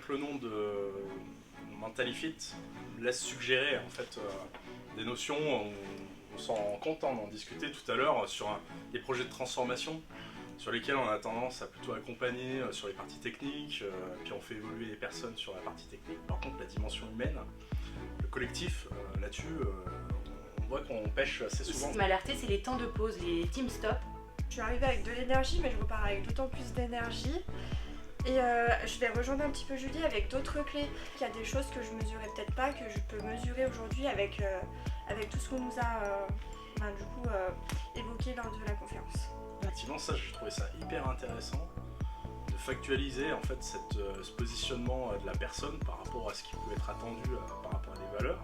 simple nom de Mentally Fit laisse suggérer en fait des notions, on s'en rend compte, on en discutait tout à l'heure, sur des projets de transformation sur lesquels on a tendance à plutôt accompagner sur les parties techniques, puis on fait évoluer les personnes sur la partie technique. Par contre, la dimension humaine, le collectif, là-dessus, on voit qu'on pêche assez souvent. Ce qui m'a alerté, c'est les temps de pause, les team stop. Je suis arrivée avec de l'énergie, mais je repars avec d'autant plus d'énergie. Et je vais rejoindre un petit peu Julie avec d'autres clés. Il y a des choses que je mesurais peut-être pas, que je peux mesurer aujourd'hui avec tout ce qu'on nous a évoqué lors de la conférence. Effectivement, ça, j'ai trouvé ça hyper intéressant de factualiser en fait ce positionnement de la personne par rapport à ce qui peut être attendu par rapport à des valeurs.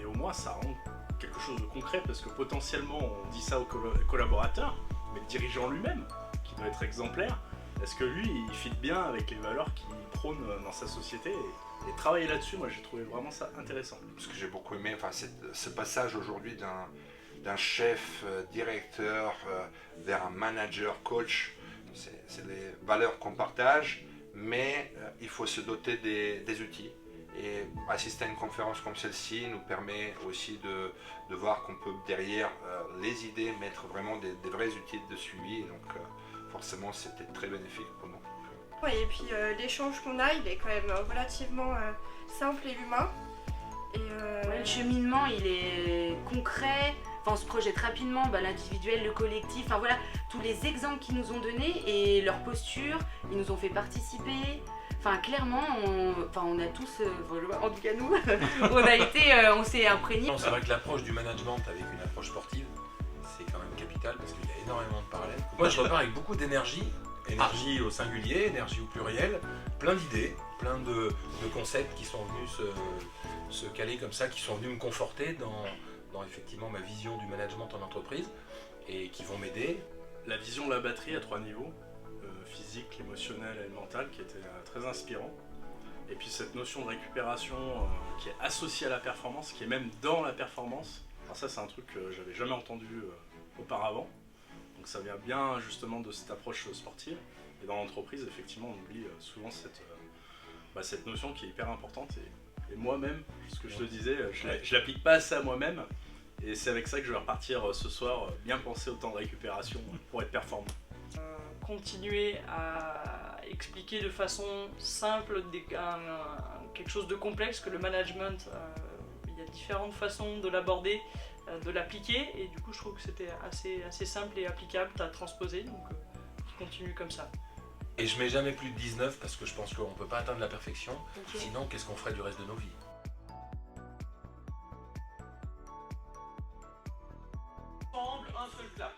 Et au moins, ça rend quelque chose de concret parce que potentiellement, on dit ça aux collaborateurs, mais le dirigeant lui-même, qui doit être exemplaire, est-ce que lui, il fit bien avec les valeurs qu'il prône dans sa société et travailler là-dessus, moi, j'ai trouvé vraiment ça intéressant. Ce que j'ai beaucoup aimé, ce passage aujourd'hui d'un chef directeur vers un manager coach, c'est les valeurs qu'on partage, mais il faut se doter des outils. Et assister à une conférence comme celle-ci nous permet aussi de voir qu'on peut derrière les idées mettre vraiment des vrais outils de suivi. Et donc forcément c'était très bénéfique pour nous. Et puis l'échange qu'on a, il est quand même relativement simple et humain. Et Ouais, le cheminement, il est concret. Enfin, on se projette rapidement, l'individuel, le collectif, enfin voilà, tous les exemples qu'ils nous ont donnés et leur posture, ils nous ont fait participer. Enfin, clairement, on a tous, en tout cas nous, on s'est imprégnés. C'est vrai que l'approche du management avec une approche sportive, c'est quand même capital parce qu'il y a énormément de parallèles. Moi, je repars avec beaucoup d'énergie, énergie au singulier, énergie au pluriel, plein d'idées, plein de concepts qui sont venus se caler comme ça, qui sont venus me conforter dans effectivement ma vision du management en entreprise et qui vont m'aider. La vision de la batterie à 3 niveaux, physique, l'émotionnel et le mental, qui était très inspirant. Et puis cette notion de récupération qui est associée à la performance, qui est même dans la performance. Alors ça, c'est un truc que j'avais jamais entendu auparavant. Donc ça vient bien justement de cette approche sportive. Et dans l'entreprise, effectivement, on oublie souvent cette notion qui est hyper importante. Et moi-même, ce que je te disais, je l'applique pas assez à moi-même. Et c'est avec ça que je vais repartir ce soir, bien penser au temps de récupération pour être performant. Continuer à expliquer de façon simple quelque chose de complexe, que le management, il y a différentes façons de l'aborder, de l'appliquer, et du coup je trouve que c'était assez simple et applicable à transposer, donc je continue comme ça. Et je mets jamais plus de 19 parce que je pense qu'on ne peut pas atteindre la perfection, Okay. Sinon qu'est-ce qu'on ferait du reste de nos vies? Ensemble, un seul clap.